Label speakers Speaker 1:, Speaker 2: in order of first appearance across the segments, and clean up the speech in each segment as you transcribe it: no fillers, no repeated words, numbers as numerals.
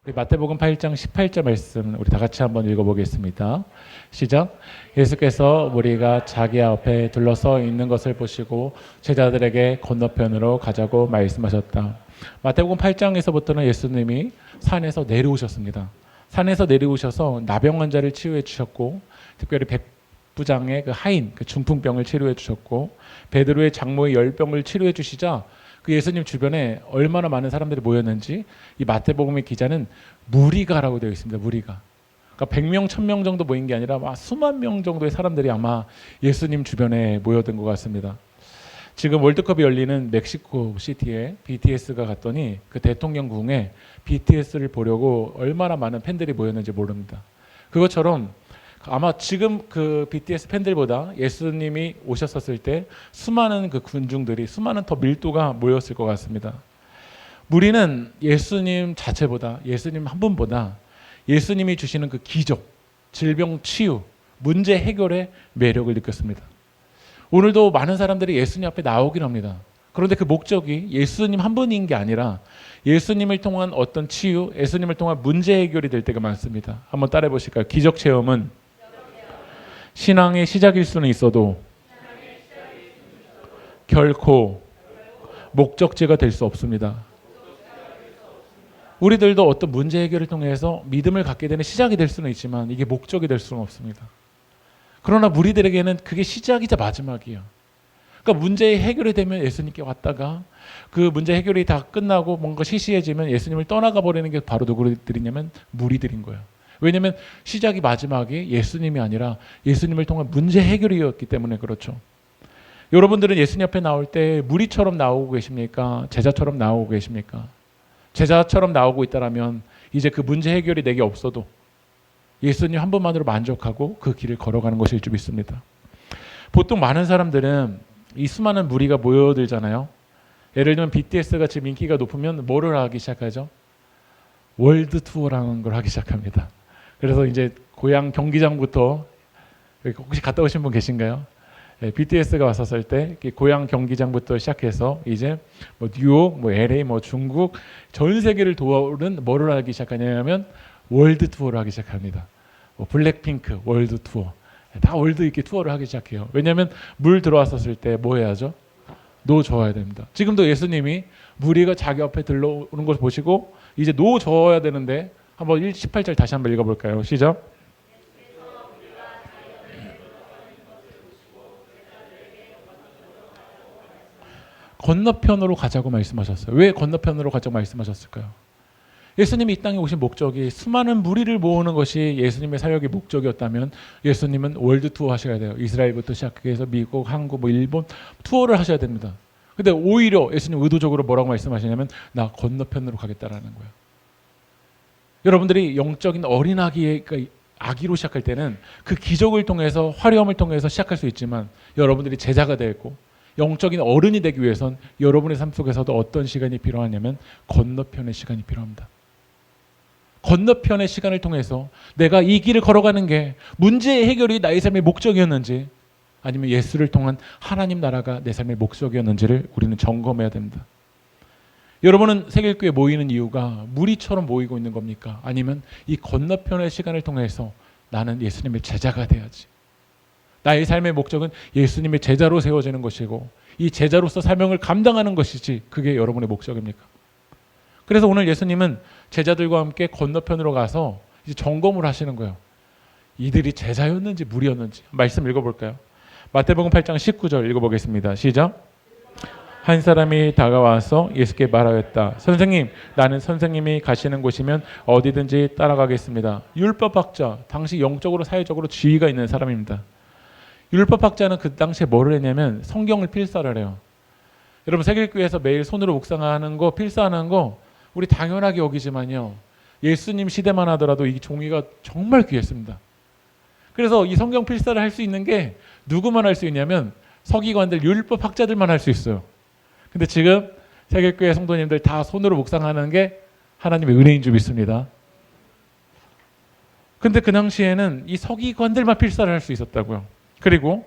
Speaker 1: 우리 마태복음 8장 18절 말씀 우리 다 같이 한번 읽어보겠습니다. 시작. 예수께서 무리가 자기 앞에 둘러서 있는 것을 보시고 제자들에게 건너편으로 가자고 말씀하셨다. 마태복음 8장에서부터는 예수님이 산에서 내려오셨습니다. 산에서 내려오셔서 나병 환자를 치유해 주셨고, 특별히 백부장의 그 하인, 그 중풍병을 치료해 주셨고, 베드로의 장모의 열병을 치료해 주시자 그 예수님 주변에 얼마나 많은 사람들이 모였는지 이 마태복음의 기자는 무리가라고 되어 있습니다. 무리가. 그러니까 100명, 1000명 정도 모인 게 아니라 수만 명 정도의 사람들이 아마 예수님 주변에 모여든 것 같습니다. 지금 월드컵이 열리는 멕시코 시티에 BTS가 갔더니 그 대통령궁에 BTS를 보려고 얼마나 많은 팬들이 모였는지 모릅니다. 그것처럼 아마 지금 그 BTS 팬들보다 예수님이 오셨었을 때 수많은 그 군중들이 수많은 더 밀도가 모였을 것 같습니다. 무리는 예수님 자체보다, 예수님 한 분보다 예수님이 주시는 그 기적, 질병 치유, 문제 해결의 매력을 느꼈습니다. 오늘도 많은 사람들이 예수님 앞에 나오긴 합니다. 그런데 그 목적이 예수님 한 분인 게 아니라 예수님을 통한 어떤 치유, 예수님을 통한 문제 해결이 될 때가 많습니다. 한번 따라해 보실까요? 기적 체험은 신앙의 시작일 수는 있어도 결코 목적지가 될 수 없습니다. 우리들도 어떤 문제 해결을 통해서 믿음을 갖게 되는 시작이 될 수는 있지만 이게 목적이 될 수는 없습니다. 그러나 우리들에게는 그게 시작이자 마지막이에요. 그러니까 문제 해결이 되면 예수님께 왔다가 그 문제 해결이 다 끝나고 뭔가 시시해지면 예수님을 떠나가 버리는 게 바로 누구들이냐면 무리들인 거예요. 왜냐하면 시작이 마지막이 예수님이 아니라 예수님을 통한 문제 해결이었기 때문에 그렇죠. 여러분들은 예수님 앞에 나올 때 무리처럼 나오고 계십니까? 제자처럼 나오고 계십니까? 제자처럼 나오고 있다면 이제 그 문제 해결이 내게 없어도 예수님 한 분만으로 만족하고 그 길을 걸어가는 것일 줄 믿습니다. 보통 많은 사람들은 이 수많은 무리가 모여들잖아요. 예를 들면 BTS가 지금 인기가 높으면 뭐를 하기 시작하죠? 월드 투어라는 걸 하기 시작합니다. 그래서 이제 고향 경기장부터, 혹시 갔다 오신 분 계신가요? 네, BTS가 왔었을 때 고향 경기장부터 시작해서 이제 뭐 뉴욕, 뭐 LA, 뭐 중국 전 세계를 도우는 뭐를 하기 시작하냐면 월드 투어를 하기 시작합니다. 뭐 블랙핑크 월드 투어, 다 월드 이렇게 투어를 하기 시작해요. 왜냐하면 물 들어왔었을 때 뭐 해야죠? 노 저어야 됩니다. 지금도 예수님이 무리가 자기 앞에 들러오는 것을 보시고 이제 노 저어야 되는데 한번 18절 다시 한번 읽어볼까요? 시작. 건너편으로 가자고 말씀하셨어요. 왜 건너편으로 가자고 말씀하셨을까요? 예수님이 이 땅에 오신 목적이 수많은 무리를 모으는 것이 예수님의 사역의 목적이었다면 예수님은 월드 투어 하셔야 돼요. 이스라엘부터 시작해서 미국, 한국, 뭐 일본 투어를 하셔야 됩니다. 근데 오히려 예수님 의도적으로 뭐라고 말씀하시냐면 나 건너편으로 가겠다라는 거예요. 여러분들이 영적인 어린 아기로 시작할 때는 그 기적을 통해서 화려함을 통해서 시작할 수 있지만 여러분들이 제자가 되고 영적인 어른이 되기 위해선 여러분의 삶 속에서도 어떤 시간이 필요하냐면 건너편의 시간이 필요합니다. 건너편의 시간을 통해서 내가 이 길을 걸어가는 게 문제의 해결이 나의 삶의 목적이었는지 아니면 예수를 통한 하나님 나라가 내 삶의 목적이었는지를 우리는 점검해야 됩니다. 여러분은 세길교회 모이는 이유가 무리처럼 모이고 있는 겁니까? 아니면 이 건너편의 시간을 통해서 나는 예수님의 제자가 돼야지. 나의 삶의 목적은 예수님의 제자로 세워지는 것이고 이 제자로서 사명을 감당하는 것이지 그게 여러분의 목적입니까? 그래서 오늘 예수님은 제자들과 함께 건너편으로 가서 이제 점검을 하시는 거예요. 이들이 제자였는지 무리였는지 말씀 읽어볼까요? 마태복음 8장 19절 읽어보겠습니다. 시작. 한 사람이 다가와서 예수께 말하였다. 선생님, 나는 선생님이 가시는 곳이면 어디든지 따라가겠습니다. 율법학자, 당시 영적으로 사회적으로 지위가 있는 사람입니다. 율법학자는 그 당시에 뭐를 했냐면 성경을 필사를 해요. 여러분 세길교회에서 매일 손으로 묵상하는 거, 필사하는 거 우리 당연하게 여기지만요. 예수님 시대만 하더라도 이 종이가 정말 귀했습니다. 그래서 이 성경 필사를 할 수 있는 게 누구만 할 수 있냐면 서기관들, 율법학자들만 할 수 있어요. 근데 지금 세길교회 성도님들 다 손으로 묵상하는 게 하나님의 은혜인 줄 믿습니다. 근데 그 당시에는 이 서기관들만 필사를 할 수 있었다고요. 그리고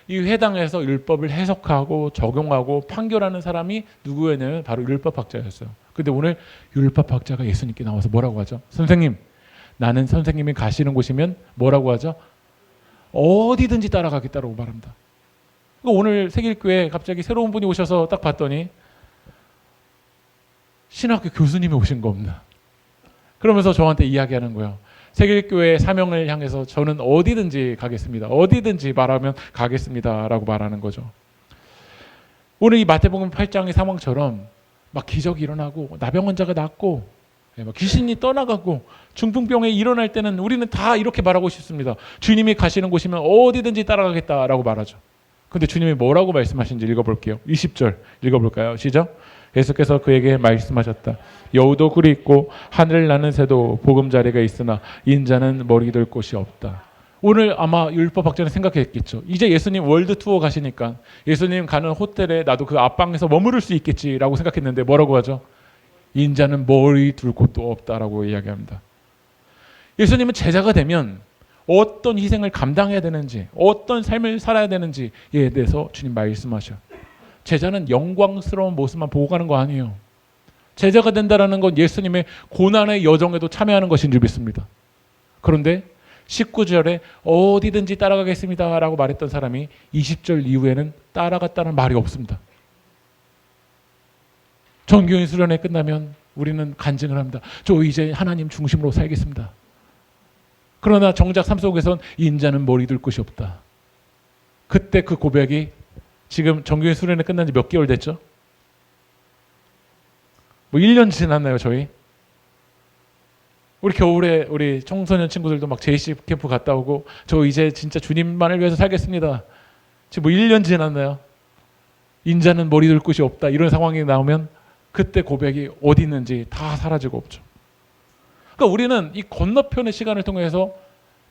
Speaker 1: 이 회당에서 율법을 해석하고 적용하고 판결하는 사람이 누구였냐면 바로 율법학자였어요. 근데 오늘 율법학자가 예수님께 나와서 뭐라고 하죠? 선생님, 나는 선생님이 가시는 곳이면 뭐라고 하죠? 어디든지 따라가겠다라고 말합니다. 오늘 세길교회 갑자기 새로운 분이 오셔서 딱 봤더니 신학교 교수님이 오신 겁니다. 그러면서 저한테 이야기하는 거예요. 세길교회 사명을 향해서 저는 어디든지 가겠습니다. 어디든지 말하면 가겠습니다. 라고 말하는 거죠. 오늘 이 마태복음 8장의 상황처럼 막 기적이 일어나고 나병 환자가 낫고 막 귀신이 떠나가고 중풍병이 일어날 때는 우리는 다 이렇게 말하고 싶습니다. 주님이 가시는 곳이면 어디든지 따라가겠다라고 말하죠. 근데 주님이 뭐라고 말씀하신지 읽어볼게요. 20절 읽어볼까요? 시작. 예수께서 그에게 말씀하셨다. 여우도 굴이 있고 하늘을 나는 새도 보금자리가 있으나 인자는 머리 둘 곳이 없다. 오늘 아마 율법학자는 생각했겠죠. 이제 예수님 월드 투어 가시니까 예수님 가는 호텔에 나도 그 앞방에서 머무를 수 있겠지라고 생각했는데 뭐라고 하죠? 인자는 머리 둘 곳도 없다라고 이야기합니다. 예수님은 제자가 되면 어떤 희생을 감당해야 되는지, 어떤 삶을 살아야 되는지에 대해서 주님 말씀하셔요. 제자는 영광스러운 모습만 보고 가는 거 아니에요. 제자가 된다는 건 예수님의 고난의 여정에도 참여하는 것인 줄 믿습니다. 그런데 19절에 어디든지 따라가겠습니다 라고 말했던 사람이 20절 이후에는 따라갔다는 말이 없습니다. 전교인 수련회 끝나면 우리는 간증을 합니다. 저 이제 하나님 중심으로 살겠습니다. 그러나 정작 삶 속에선 인자는 머리 둘 곳이 없다. 그때 그 고백이 지금 전교인 수련회 끝난 지 몇 개월 됐죠? 뭐 1년 지났나요 저희? 우리 겨울에 우리 청소년 친구들도 막 JC 캠프 갔다 오고 저 이제 진짜 주님만을 위해서 살겠습니다. 지금 뭐 1년 지났나요? 인자는 머리 둘 곳이 없다. 이런 상황이 나오면 그때 고백이 어디 있는지 다 사라지고 없죠. 그러니까 우리는 이 건너편의 시간을 통해서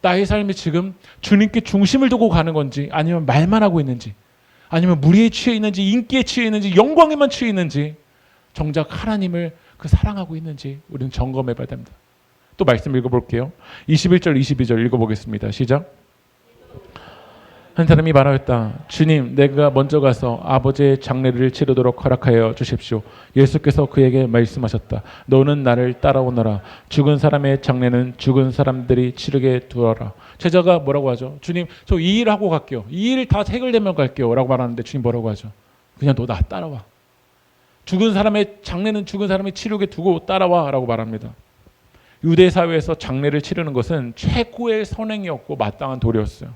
Speaker 1: 나의 삶이 지금 주님께 중심을 두고 가는 건지 아니면 말만 하고 있는지 아니면 무리에 취해 있는지 인기에 취해 있는지 영광에만 취해 있는지 정작 하나님을 그 사랑하고 있는지 우리는 점검해 봐야 됩니다. 또 말씀 읽어볼게요. 21절 22절 읽어보겠습니다. 시작. 한 사람이 말하였다. 주님, 내가 먼저 가서 아버지의 장례를 치르도록 허락하여 주십시오. 예수께서 그에게 말씀하셨다. 너는 나를 따라오너라. 죽은 사람의 장례는 죽은 사람들이 치르게 두어라. 제자가 뭐라고 하죠? 주님, 저 이 일 하고 갈게요. 이 일 다 해결되면 갈게요. 라고 말하는데 주님 뭐라고 하죠? 그냥 너 나 따라와. 죽은 사람의 장례는 죽은 사람이 치르게 두고 따라와 라고 말합니다. 유대 사회에서 장례를 치르는 것은 최고의 선행이었고 마땅한 도리였어요.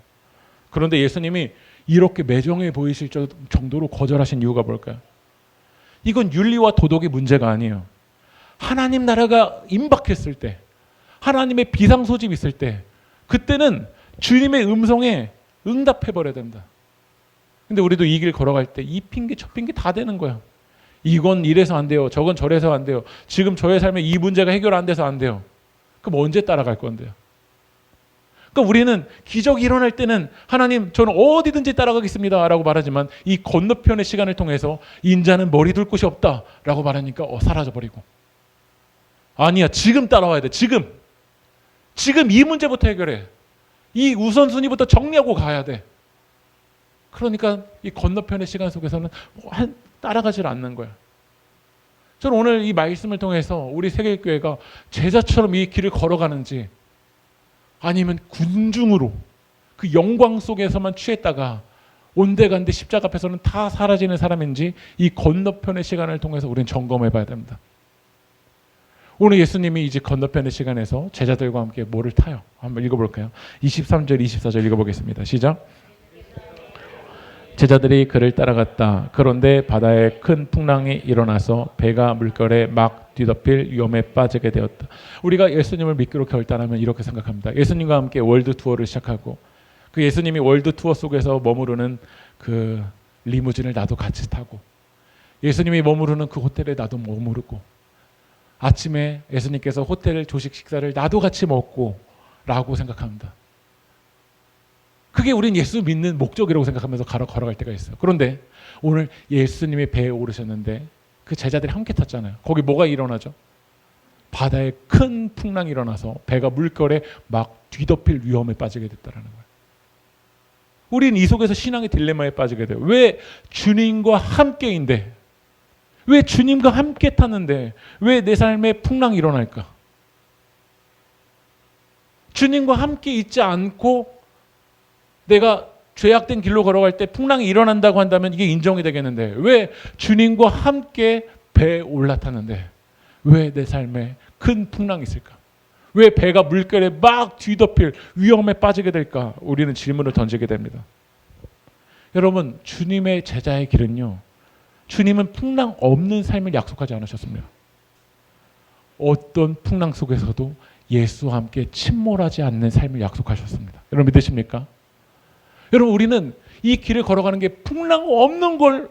Speaker 1: 그런데 예수님이 이렇게 매정해 보이실 정도로 거절하신 이유가 뭘까요? 이건 윤리와 도덕의 문제가 아니에요. 하나님 나라가 임박했을 때, 하나님의 비상소집이 있을 때, 그때는 주님의 음성에 응답해버려야 됩니다. 근데 우리도 이 길 걸어갈 때 이 핑계 저 핑계 다 되는 거예요. 이건 이래서 안 돼요. 저건 저래서 안 돼요. 지금 저의 삶에 이 문제가 해결 안 돼서 안 돼요. 그럼 언제 따라갈 건데요? 그러니까 우리는 기적이 일어날 때는 하나님 저는 어디든지 따라가겠습니다 라고 말하지만 이 건너편의 시간을 통해서 인자는 머리 둘 곳이 없다 라고 말하니까 사라져버리고 아니야 지금 따라와야 돼. 지금 이 문제부터 해결해. 이 우선순위부터 정리하고 가야 돼. 그러니까 이 건너편의 시간 속에서는 따라가질 않는 거야. 저는 오늘 이 말씀을 통해서 우리 세계교회가 제자처럼 이 길을 걸어가는지 아니면 군중으로 그 영광 속에서만 취했다가 온데간데 십자가 앞에서는 다 사라지는 사람인지 이 건너편의 시간을 통해서 우리는 점검해 봐야 됩니다. 오늘 예수님이 이제 건너편의 시간에서 제자들과 함께 뭐를 타요? 한번 읽어볼까요? 23절 24절 읽어보겠습니다. 시작. 제자들이 그를 따라갔다. 그런데 바다에 큰 풍랑이 일어나서 배가 물결에 막 뒤덮일 위험에 빠지게 되었다. 우리가 예수님을 믿기로 결단하면 이렇게 생각합니다. 예수님과 함께 월드 투어를 시작하고 그 예수님이 월드 투어 속에서 머무르는 그 리무진을 나도 같이 타고 예수님이 머무르는 그 호텔에 나도 머무르고 아침에 예수님께서 호텔 조식 식사를 나도 같이 먹고 라고 생각합니다. 그게 우린 예수 믿는 목적이라고 생각하면서 걸어갈 때가 있어요. 그런데 오늘 예수님이 배에 오르셨는데 그 제자들이 함께 탔잖아요. 거기 뭐가 일어나죠? 바다에 큰 풍랑이 일어나서 배가 물결에 막 뒤덮일 위험에 빠지게 됐다는 거예요. 우린 이 속에서 신앙의 딜레마에 빠지게 돼요. 왜 주님과 함께인데 왜 주님과 함께 탔는데 왜 내 삶에 풍랑이 일어날까? 주님과 함께 있지 않고 내가 죄악된 길로 걸어갈 때 풍랑이 일어난다고 한다면 이게 인정이 되겠는데 왜 주님과 함께 배에 올라탔는데 왜 내 삶에 큰 풍랑이 있을까? 왜 배가 물결에 막 뒤덮일 위험에 빠지게 될까? 우리는 질문을 던지게 됩니다. 여러분, 주님의 제자의 길은요, 주님은 풍랑 없는 삶을 약속하지 않으셨습니다. 어떤 풍랑 속에서도 예수와 함께 침몰하지 않는 삶을 약속하셨습니다. 여러분 믿으십니까? 여러분, 우리는 이 길을 걸어가는 게 풍랑 없는 걸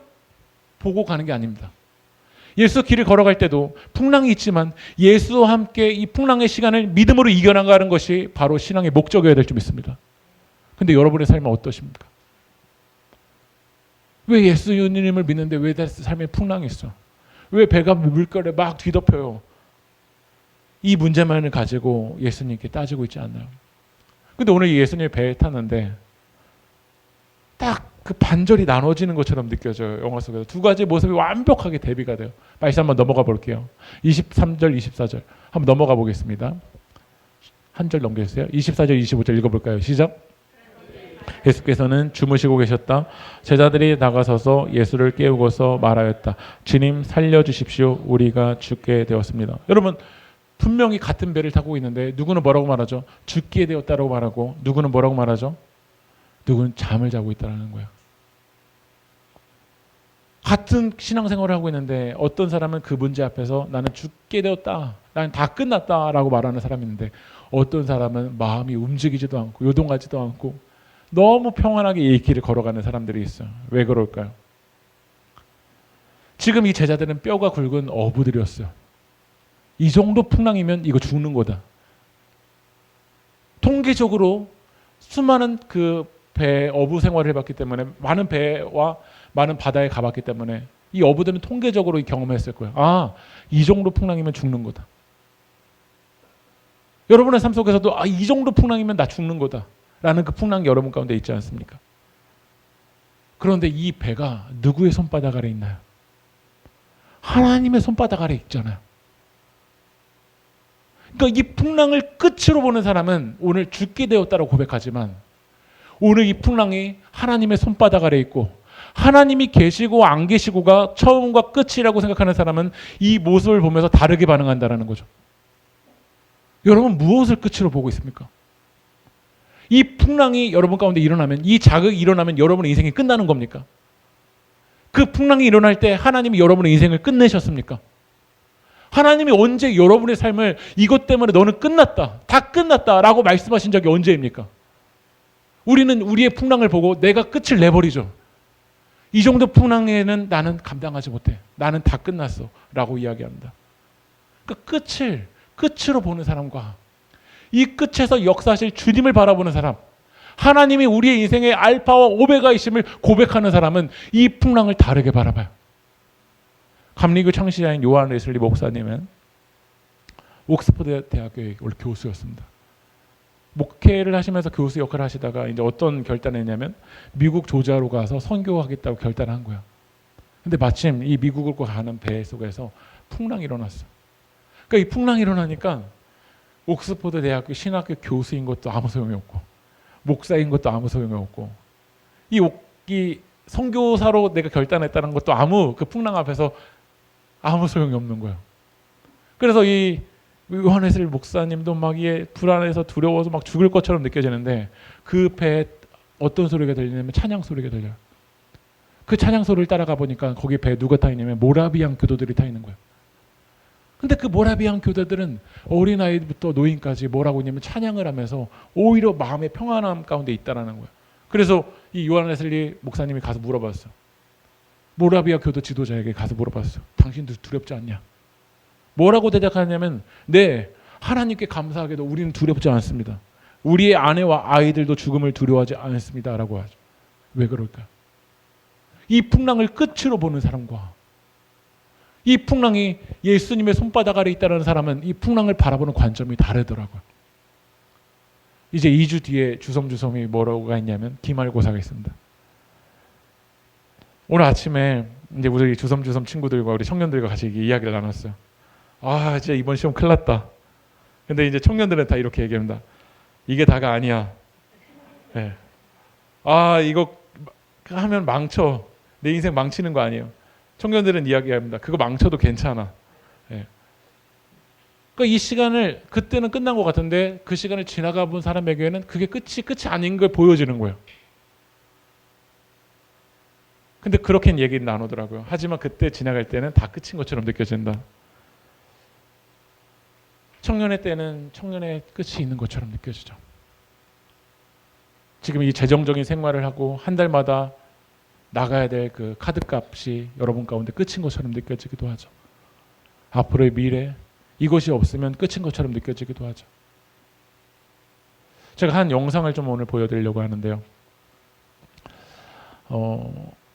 Speaker 1: 보고 가는 게 아닙니다. 예수 길을 걸어갈 때도 풍랑이 있지만 예수와 함께 이 풍랑의 시간을 믿음으로 이겨나가는 것이 바로 신앙의 목적이어야 될 줄 믿습니다. 근데 여러분의 삶은 어떠십니까? 왜 예수님을 믿는데 왜 내 삶에 풍랑이 있어? 왜 배가 물결에 막 뒤덮여요? 이 문제만을 가지고 예수님께 따지고 있지 않나요? 근데 오늘 예수님이 배에 탔는데 딱 그 반절이 나눠지는 것처럼 느껴져요. 영화 속에서 두 가지 모습이 완벽하게 대비가 돼요. 말씀 한번 넘어가 볼게요. 23절, 24절 한번 넘어가 보겠습니다. 한 절 넘겨주세요. 24절, 25절 읽어볼까요? 시작. 예수께서는 주무시고 계셨다. 제자들이 나가서서 예수를 깨우고서 말하였다. 주님 살려주십시오. 우리가 죽게 되었습니다. 여러분, 분명히 같은 배를 타고 있는데 누구는 뭐라고 말하죠? 죽게 되었다라고 말하고 누구는 뭐라고 말하죠? 누구는 잠을 자고 있다는 거예요. 같은 신앙생활을 하고 있는데 어떤 사람은 그 문제 앞에서 나는 죽게 되었다, 나는 다 끝났다라고 말하는 사람이 있는데 어떤 사람은 마음이 움직이지도 않고 요동하지도 않고 너무 평안하게 이 길을 걸어가는 사람들이 있어요. 왜 그럴까요? 지금 이 제자들은 뼈가 굵은 어부들이었어요. 이 정도 풍랑이면 이거 죽는 거다. 통계적으로 수많은 그 배 어부 생활을 해봤기 때문에 많은 배와 많은 바다에 가봤기 때문에 이 어부들은 통계적으로 경험했을 거예요. 아, 이 정도 풍랑이면 죽는 거다. 여러분의 삶 속에서도 아, 이 정도 풍랑이면 나 죽는 거다 라는 그 풍랑이 여러분 가운데 있지 않습니까? 그런데 이 배가 누구의 손바닥 아래 있나요? 하나님의 손바닥 아래 있잖아요. 그러니까 이 풍랑을 끝으로 보는 사람은 오늘 죽게 되었다고 고백하지만 오늘 이 풍랑이 하나님의 손바닥 아래 있고 하나님이 계시고 안 계시고가 처음과 끝이라고 생각하는 사람은 이 모습을 보면서 다르게 반응한다는 거죠. 여러분 무엇을 끝으로 보고 있습니까? 이 풍랑이 여러분 가운데 일어나면, 이 자극이 일어나면 여러분의 인생이 끝나는 겁니까? 그 풍랑이 일어날 때 하나님이 여러분의 인생을 끝내셨습니까? 하나님이 언제 여러분의 삶을 이것 때문에 너는 끝났다, 다 끝났다 라고 말씀하신 적이 언제입니까? 우리는 우리의 풍랑을 보고 내가 끝을 내버리죠. 이 정도 풍랑에는 나는 감당하지 못해. 나는 다 끝났어 라고 이야기합니다. 그 끝으로 보는 사람과 이 끝에서 역사하실 주님을 바라보는 사람, 하나님이 우리의 인생의 알파와 오메가이심을 고백하는 사람은 이 풍랑을 다르게 바라봐요. 감리교 창시자인 요한 웨슬리 목사님은 옥스퍼드 대학교의 원래 교수였습니다. 목회를 하시면서 교수 역할을 하시다가 이제 어떤 결단을 했냐면 미국 조지아로 가서 선교하겠다고 결단한 거야. 근데 마침 이 미국으로 가는 배 속에서 풍랑이 일어났어. 그러니까 이 풍랑이 일어나니까 옥스퍼드 대학교 신학교 교수인 것도 아무 소용이 없고 목사인 것도 아무 소용이 없고 이 선교사로 내가 결단했다는 것도 그 풍랑 앞에서 아무 소용이 없는 거예요. 그래서 이 요한 웨슬리 목사님도 막 이게 불안해서 두려워서 막 죽을 것처럼 느껴지는데 그 배에 어떤 소리가 들리냐면 찬양 소리가 들려요. 그 찬양 소리를 따라가 보니까 거기 배에 누가 타 있냐면 모라비안 교도들이 타 있는 거예요. 근데 그 모라비안 교도들은 어린아이부터 노인까지 뭐라고 했냐면 찬양을 하면서 오히려 마음의 평안함 가운데 있다라는 거예요. 그래서 이 요한 웨슬리 목사님이 가서 물어봤어. 모라비아 교도 지도자에게 가서 물어봤어. 당신도 두렵지 않냐? 뭐라고 대답하냐면 네, 하나님께 감사하게도 우리는 두렵지 않습니다. 우리의 아내와 아이들도 죽음을 두려워하지 않습니다 라고 하죠. 왜 그럴까요? 이 풍랑을 끝으로 보는 사람과 이 풍랑이 예수님의 손바닥 아래 있다는 사람은 이 풍랑을 바라보는 관점이 다르더라고요. 이제 2주 뒤에 주섬주섬이 뭐라고 했냐면 기말고사가 있습니다. 오늘 아침에 이제 우리 주섬주섬 친구들과 우리 청년들과 같이 이야기를 나눴어요. 아, 진짜 이번 시험 큰일 났다. 근데 이제 청년들은 다 이렇게 얘기합니다. 이게 다가 아니야. 네. 아, 이거 하면 망쳐. 내 인생 망치는 거 아니에요. 청년들은 이야기합니다. 그거 망쳐도 괜찮아. 네. 그러니까 이 시간을 그때는 끝난 것 같은데 그 시간을 지나가 본 사람에게는 그게 끝이 아닌 걸 보여지는 거예요. 근데 그렇게 얘기를 나누더라고요. 하지만 그때 지나갈 때는 다 끝인 것처럼 느껴진다. 청년의 때는 청년의 끝이 있는 것처럼 느껴지죠. 지금 이 재정적인 생활을 하고 한 달마다 나가야 될 그 카드값이 여러분 가운데 끝인 것처럼 느껴지기도 하죠. 앞으로의 미래, 이것이 없으면 끝인 것처럼 느껴지기도 하죠. 제가 한 영상을 좀 오늘 보여드리려고 하는데요.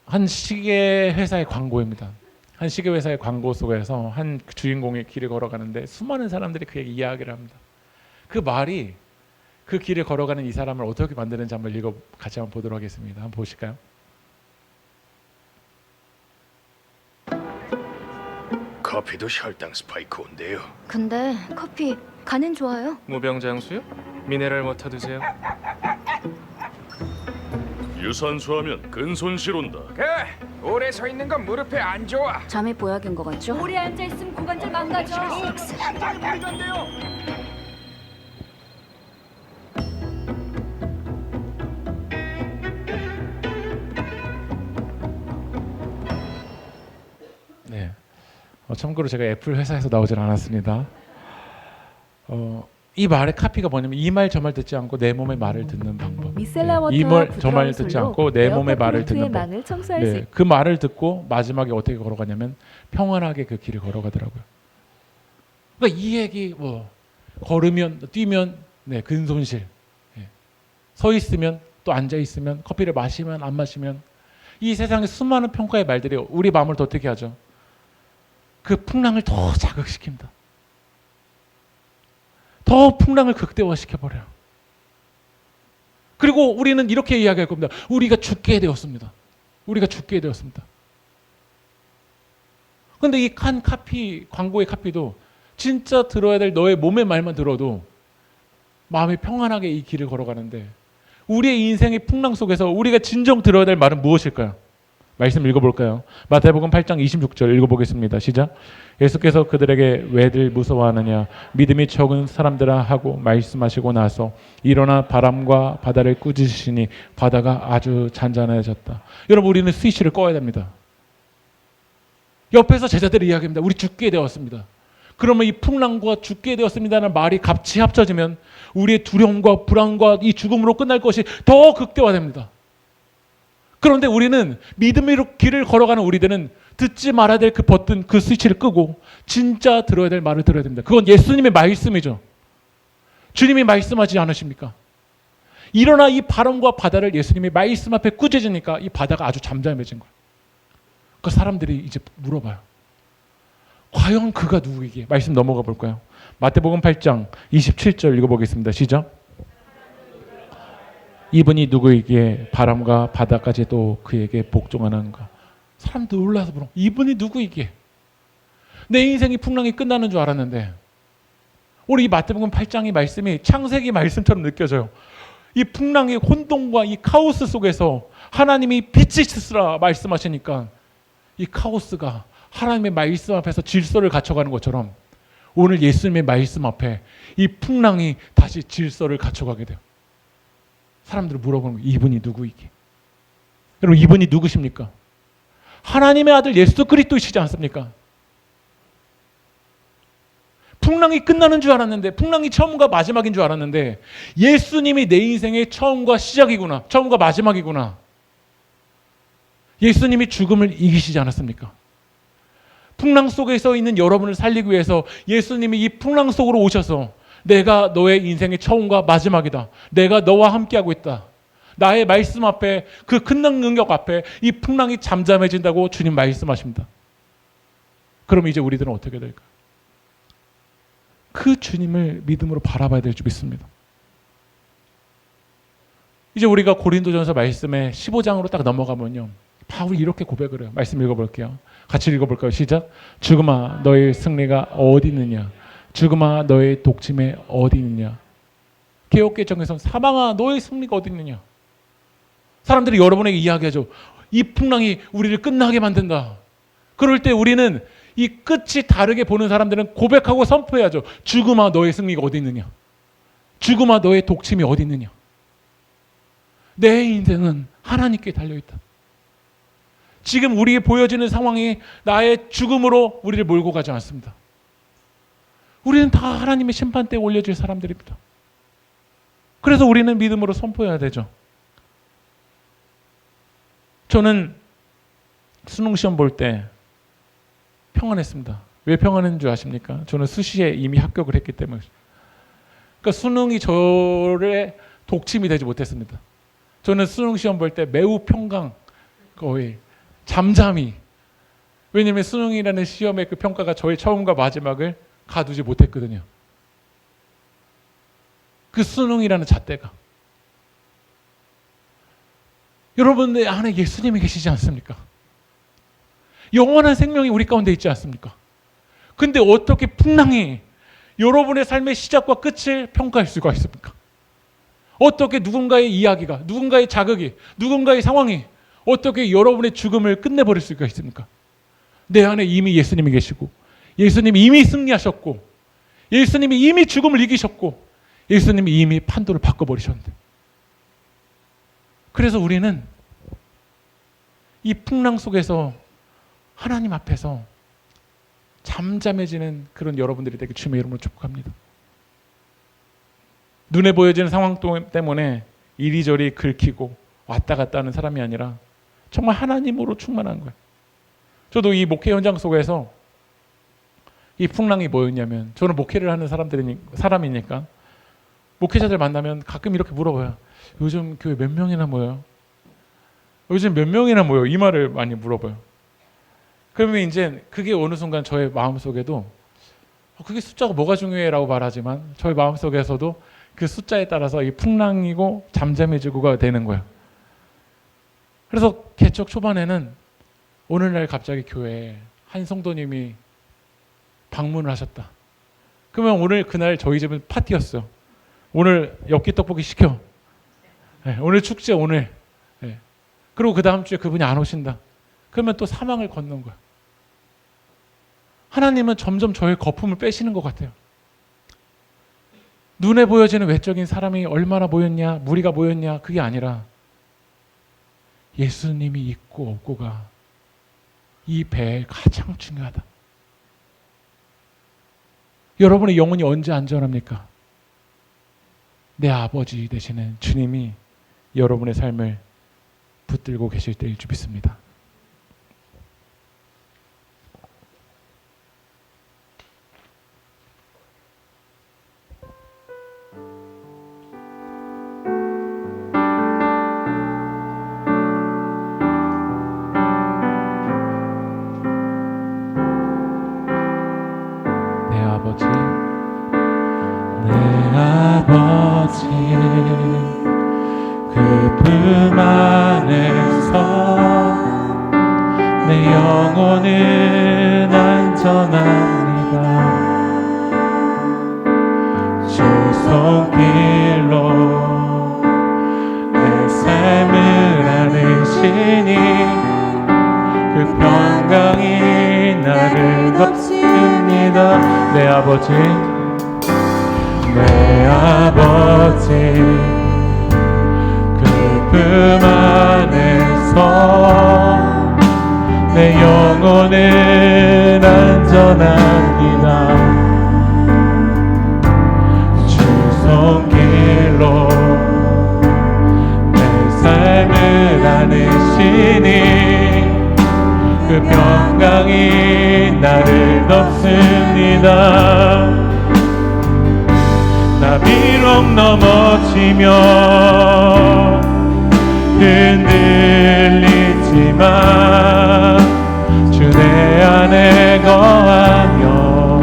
Speaker 1: 한 시계 회사의 광고입니다. 한 시계 회사의 광고 속에서 한 주인공이 길을 걸어가는데 수많은 사람들이 그에게 이야기를 합니다. 그 말이 그 길을 걸어가는 이 사람을 어떻게 만드는지 한번 같이 한번 보도록 하겠습니다. 한번 보실까요?
Speaker 2: 커피도 혈당 스파이크인데요.
Speaker 3: 근데 커피 간은 좋아요.
Speaker 4: 무병장수요? 미네랄 워터 드세요.
Speaker 2: 유산소하면 근손실 온다.
Speaker 5: 오래 서 있는 건 무릎에 안 좋아.
Speaker 3: 잠이 보약인 것 같죠?
Speaker 6: 오래 앉아 있으면 고관절 망가져.
Speaker 1: 네. 참고로 제가 애플 회사에서 나오질 않았습니다. 이 말의 카피가 뭐냐면 이 말 저 말 듣지 않고 내 몸의 말을 듣는 방법.
Speaker 6: 미셀라 워터와
Speaker 1: 이 말 저 말
Speaker 6: 부드러운
Speaker 1: 듣지
Speaker 6: 솔로
Speaker 1: 않고 내 몸의
Speaker 6: 에어컨
Speaker 1: 말을
Speaker 6: 프론트의
Speaker 1: 듣는 법.
Speaker 6: 망을 청소할 수
Speaker 1: 네, 그 말을 듣고 마지막에 어떻게 걸어가냐면 평안하게 그 길을 걸어가더라고요. 그러니까 이 얘기 걸으면 뛰면 근손실, 서 있으면 또 앉아 있으면 커피를 마시면 안 마시면 이 세상에 수많은 평가의 말들이 우리 마음을 더 어떻게 하죠? 그 풍랑을 더 자극시킵니다. 더 풍랑을 극대화시켜버려요. 그리고 우리는 이렇게 이야기할 겁니다. 우리가 죽게 되었습니다. 우리가 죽게 되었습니다. 그런데 이 칸 카피, 광고의 카피도 진짜 들어야 될 너의 몸의 말만 들어도 마음이 평안하게 이 길을 걸어가는데 우리의 인생의 풍랑 속에서 우리가 진정 들어야 될 말은 무엇일까요? 말씀 읽어볼까요? 마태복음 8장 26절 읽어보겠습니다. 시작. 예수께서 그들에게 왜들 무서워하느냐 믿음이 적은 사람들아 하고 말씀하시고 나서 일어나 바람과 바다를 꾸짖으시니 바다가 아주 잔잔해졌다. 여러분 우리는 스위치를 꺼야 됩니다. 옆에서 제자들이 이야기합니다. 우리 죽게 되었습니다. 그러면 이 풍랑과 죽게 되었습니다라는 말이 같이 합쳐지면 우리의 두려움과 불안과 이 죽음으로 끝날 것이 더 극대화됩니다. 그런데 우리는 믿음으로 길을 걸어가는 우리들은 듣지 말아야 될 그 버튼, 그 스위치를 끄고 진짜 들어야 될 말을 들어야 됩니다. 그건 예수님의 말씀이죠. 주님이 말씀하지 않으십니까? 일어나 이 바람과 바다를 예수님이 말씀 앞에 꾸짖으니까 이 바다가 아주 잠잠해진 거예요. 그 사람들이 이제 물어봐요. 과연 그가 누구이기에? 말씀 넘어가 볼까요? 마태복음 8장 27절 읽어보겠습니다. 시작. 이분이 누구이기에 바람과 바다까지도 그에게 복종하는가? 사람들 놀라서 물어. 이분이 누구이기에? 내 인생이 풍랑이 끝나는 줄 알았는데 우리 이 마태복음 8장의 말씀이 창세기 말씀처럼 느껴져요. 이 풍랑의 혼돈과 이 카오스 속에서 하나님이 빛이 있으라 말씀하시니까 이 카오스가 하나님의 말씀 앞에서 질서를 갖춰가는 것처럼 오늘 예수님의 말씀 앞에 이 풍랑이 다시 질서를 갖춰가게 돼요. 사람들을 물어보는 거예요. 이분이 누구이기? 여러분 이분이 누구십니까? 하나님의 아들 예수 그리스도이시지 않습니까? 풍랑이 끝나는 줄 알았는데 풍랑이 처음과 마지막인 줄 알았는데 예수님이 내 인생의 처음과 시작이구나. 처음과 마지막이구나. 예수님이 죽음을 이기시지 않았습니까? 풍랑 속에서 있는 여러분을 살리기 위해서 예수님이 이 풍랑 속으로 오셔서 내가 너의 인생의 처음과 마지막이다. 내가 너와 함께하고 있다. 나의 말씀 앞에 그 큰 능력 앞에 이 풍랑이 잠잠해진다고 주님 말씀하십니다. 그럼 이제 우리들은 어떻게 될까요? 그 주님을 믿음으로 바라봐야 될 줄 믿습니다. 이제 우리가 고린도전서 말씀에 15장으로 딱 넘어가면요. 바울이 이렇게 고백을 해요. 말씀 읽어볼게요. 같이 읽어볼까요? 시작. 죽음아 너의 승리가 어디 있느냐. 죽음아 너의 독침에 어디 있느냐. 개역개정에서는 사망아 너의 승리가 어디 있느냐. 사람들이 여러분에게 이야기하죠. 이 풍랑이 우리를 끝나게 만든다. 그럴 때 우리는 이 끝이 다르게 보는 사람들은 고백하고 선포해야죠. 죽음아 너의 승리가 어디 있느냐. 죽음아 너의 독침이 어디 있느냐. 내 인생은 하나님께 달려있다. 지금 우리에게 보여지는 상황이 나의 죽음으로 우리를 몰고 가지 않습니다. 우리는 다 하나님의 심판대에 올려질 사람들입니다. 그래서 우리는 믿음으로 선포해야 되죠. 저는 수능시험 볼 때 평안했습니다. 왜 평안했는 줄 아십니까? 저는 수시에 이미 합격을 했기 때문에. 그러니까 수능이 저의 독침이 되지 못했습니다. 저는 수능시험 볼 때 매우 평강, 거의 잠잠히. 왜냐하면 수능이라는 시험의 그 평가가 저의 처음과 마지막을 가두지 못했거든요. 그 수능이라는 잣대가. 여러분들 안에 예수님이 계시지 않습니까? 영원한 생명이 우리 가운데 있지 않습니까? 근데 어떻게 풍랑이 여러분의 삶의 시작과 끝을 평가할 수가 있습니까? 어떻게 누군가의 이야기가, 누군가의 자극이, 누군가의 상황이 어떻게 여러분의 죽음을 끝내버릴 수가 있습니까? 내 안에 이미 예수님이 계시고, 예수님이 이미 승리하셨고, 예수님이 이미 죽음을 이기셨고, 예수님이 이미 판도를 바꿔버리셨는데. 그래서 우리는 이 풍랑 속에서 하나님 앞에서 잠잠해지는 그런 여러분들이 되게 주님의 이름으로 축복합니다. 눈에 보여지는 상황 때문에 이리저리 긁히고 왔다 갔다 하는 사람이 아니라 정말 하나님으로 충만한 거예요. 저도 이 목회 현장 속에서 이 풍랑이 뭐였냐면, 저는 목회를 하는 사람이니까 목회자들 만나면 가끔 이렇게 물어봐요. 요즘 교회 몇 명이나 모여요? 요즘 몇 명이나 모여요? 이 말을 많이 물어봐요. 그러면 이제 그게 어느 순간 저의 마음속에도 그게 숫자가 뭐가 중요해라고 말하지만 저의 마음속에서도 그 숫자에 따라서 이 풍랑이고 잠잠해지고가 되는 거예요. 그래서 개척 초반에는 어느 날 갑자기 교회에 한 성도님이 방문을 하셨다. 그러면 오늘 그날 저희 집은 파티였어요. 오늘 엽기 떡볶이 시켜. 네, 오늘 축제 오늘. 네. 그리고 그 다음 주에 그분이 안 오신다. 그러면 또 사망을 걷는 거야. 하나님은 점점 저의 거품을 빼시는 것 같아요. 눈에 보여지는 외적인 사람이 얼마나 모였냐, 무리가 모였냐, 그게 아니라 예수님이 있고 없고가 이 배에 가장 중요하다. 여러분의 영혼이 언제 안전합니까? 내 아버지 되시는 주님이 여러분의 삶을 붙들고 계실 때일 줄 믿습니다. 그 품 안에서 내 영혼은 안전합니다. 주 손길로 내 삶을 안으시니 그 평강이 나를 덮습니다. 내 아버지, 내 아버지, 그 안에서 내 영혼은 안전합니다. 주 손길로 내 삶을 안으시니 그 평강이 나를 덮습니다. 나 비록 넘어지면 흔들리지만 주 내 안에 거하며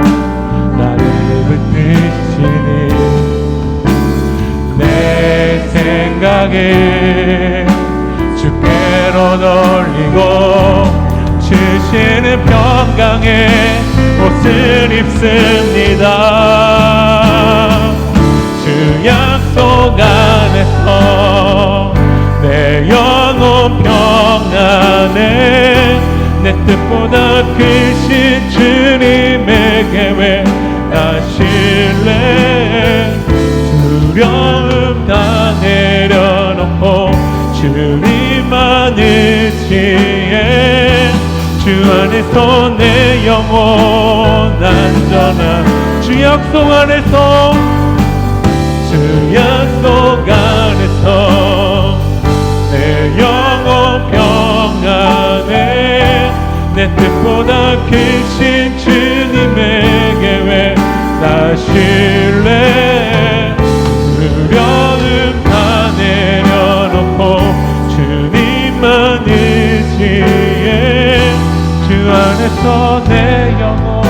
Speaker 1: 나를 붙드시니 내 생각에 주께로 손으로 돌리고 주시는 평강의 옷을 입습니다. 주 약속 안에서 내 영혼 평안해 내 뜻보다 크신 주님의 계획 하실래 두려움 다 내려놓고 주님만 의지해 주 안에서 내 영혼 안전한 주 약속 안에서 주 약속 안에서 내 영혼 평안해 내 뜻보다 크신 주님의 계획 하실래 두려움 다 내려놓고 주님만 의지해 주 안에서 내 영혼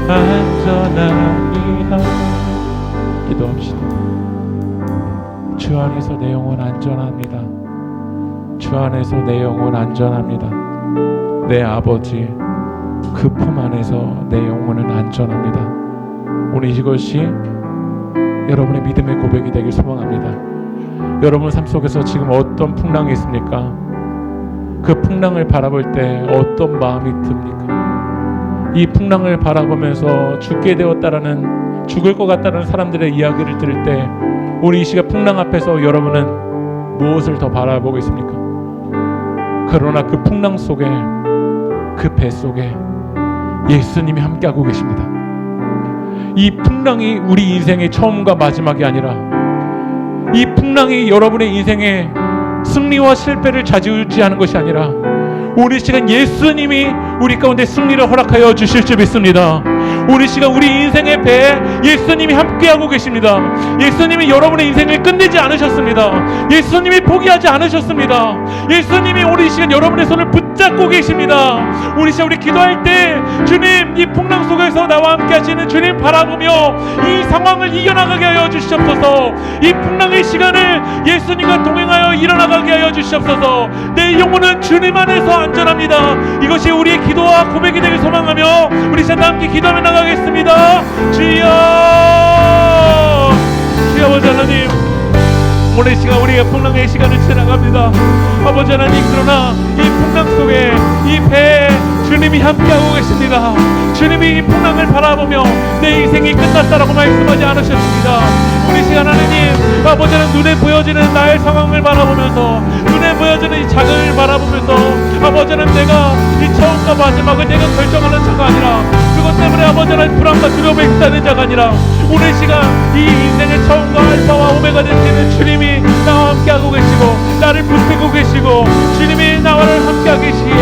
Speaker 1: 안전합니다. 기도합시다. 주 안에서 내 영혼 안전합니다. 주 안에서 내 영혼 안전합니다. 내 아버지 그 품 안에서 내 영혼은 안전합니다. 오늘 이것이 여러분의 믿음의 고백이 되길 소망합니다. 여러분 삶 속에서 지금 어떤 풍랑이 있습니까? 그 풍랑을 바라볼 때 어떤 마음이 듭니까? 이 풍랑을 바라보면서 죽게 되었다라는 죽을 것 같다는 사람들의 이야기를 들을 때 오늘 이 시간 풍랑 앞에서 여러분은 무엇을 더 바라보고 있습니까? 그러나 그 풍랑 속에 그 배 속에 예수님이 함께하고 계십니다. 이 풍랑이 우리 인생의 처음과 마지막이 아니라 이 풍랑이 여러분의 인생의 승리와 실패를 좌지우지하는 것이 아니라 오늘 시간 예수님이 우리 가운데 승리를 허락하여 주실 줄 믿습니다. 오늘 시간 우리 인생의 배에 예수님이 함께하고 계십니다. 예수님이 여러분의 인생을 끝내지 않으셨습니다. 예수님이 포기하지 않으셨습니다. 예수님이 오늘 이 시간 여러분의 손을 붙잡고 계십니다. 우리 시간 우리 기도할 때 주님 이 풍랑 속에서 나와 함께 하시는 주님 바라보며 이 상황을 이겨나가게 하여 주시옵소서. 이 풍랑의 시간을 예수님과 동행하여 일어나가게 하여 주시옵소서. 내 영혼은 주님 안에서 안전합니다. 이것이 우리의 기도와 고백이 되길 소망하며 우리 시간 다 함께 기도하며 나가겠습니다. 주여 주여 아버지 하나님 오늘 시간 우리가 풍랑의 시간을 지나갑니다. 아버지 하나님 그러나 이 풍랑 속에 이 배에 주님이 함께하고 계십니다. 주님이 이 풍랑을 바라보며 내 인생이 끝났다라고 말씀하지 않으셨습니다. 우리 시간 하나님 아버지는 눈에 보여지는 나의 상황을 바라보면서 눈에 보여지는 이 자극을 바라보면서 아버지는 내가 이 처음과 마지막을 내가 결정하는 자가 아니라 그것 때문에 아버지는 불안과 두려움에 휩싸이는 자가 아니라 오늘 시간 이 인생의 처음과 알파와 오메가 되시는 주님이 나와 함께하고 계시고 나를 붙들고 계시고 주님이 나와를 함께하고 계시기에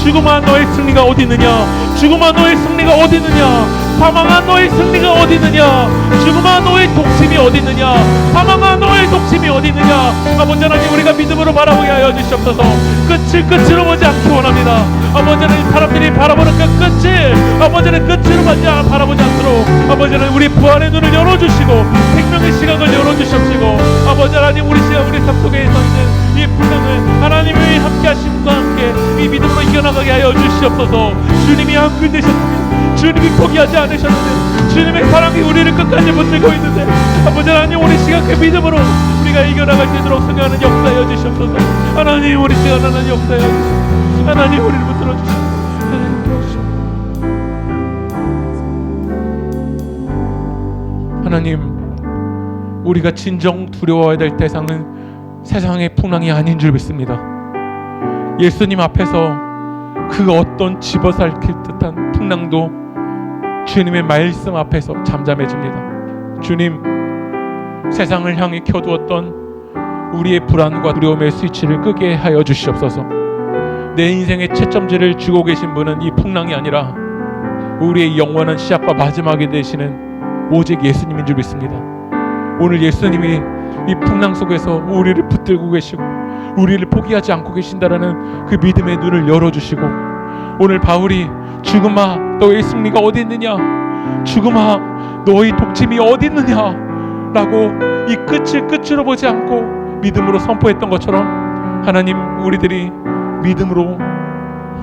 Speaker 1: 죽음아 너의 승리가 어디 있느냐 죽음아 너의 승리가 어디 있느냐 사망아 너의 승리가 어디 있느냐 죽음아 너의 독침이 어디 있느냐 사망아 너의 독침이 어디 있느냐 아버지 하나님 우리가 믿음으로 바라보게 하여 주시옵소서. 끝을 끝으로 보지 않기 원합니다. 아버지 하나님 사람들이 바라보는 그 끝을 아버지는 끝으로 바라보지 않도록 아버지 하나님 우리 부활의 눈을 열어주시고 생명의 시각을 열어주시옵시고 아버지 하나님 우리 시간 우리 삶 속에 서 있는 이 불량을 하나님이 함께 하심과 함께 이 믿음으로 이겨나가게 하여 주시옵소서. 주님이 함께 되셨습니다. 주님이 포기하지 않으셨는데 주님의 사랑이 우리를 끝까지 붙들고 있는데 아버지 하나님 우리 시간 그 믿음으로 우리가 이겨나갈 수 있도록 승리하는 역사여 주시옵소서. 하나님 우리 시간 하나님 역사여 주시옵소서. 하나님 우리를 붙들어 주시옵소서. 하나님 도와주시옵소서. 하나님 우리가 진정 두려워해야 될 대상은 세상의 풍랑이 아닌 줄 믿습니다. 예수님 앞에서 그 어떤 집어삼킬 듯한 풍랑도 주님의 말씀 앞에서 잠잠해집니다. 주님 세상을 향해 켜두었던 우리의 불안과 두려움의 스위치를 끄게 하여 주시옵소서. 내 인생의 채점지를 주고 계신 분은 이 풍랑이 아니라 우리의 영원한 시작과 마지막이 되시는 오직 예수님인 줄 믿습니다. 오늘 예수님이 이 풍랑 속에서 우리를 붙들고 계시고 우리를 포기하지 않고 계신다라는 그 믿음의 눈을 열어주시고 오늘 바울이 죽음아 너의 승리가 어디 있느냐 죽음아 너의 독침이 어디 있느냐 라고 이 끝을 끝으로 보지 않고 믿음으로 선포했던 것처럼 하나님 우리들이 믿음으로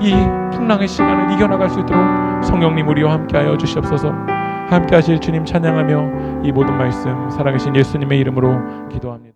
Speaker 1: 이 풍랑의 시간을 이겨나갈 수 있도록 성령님 우리와 함께하여 주시옵소서. 함께하실 주님 찬양하며 이 모든 말씀 살아계신 예수님의 이름으로 기도합니다.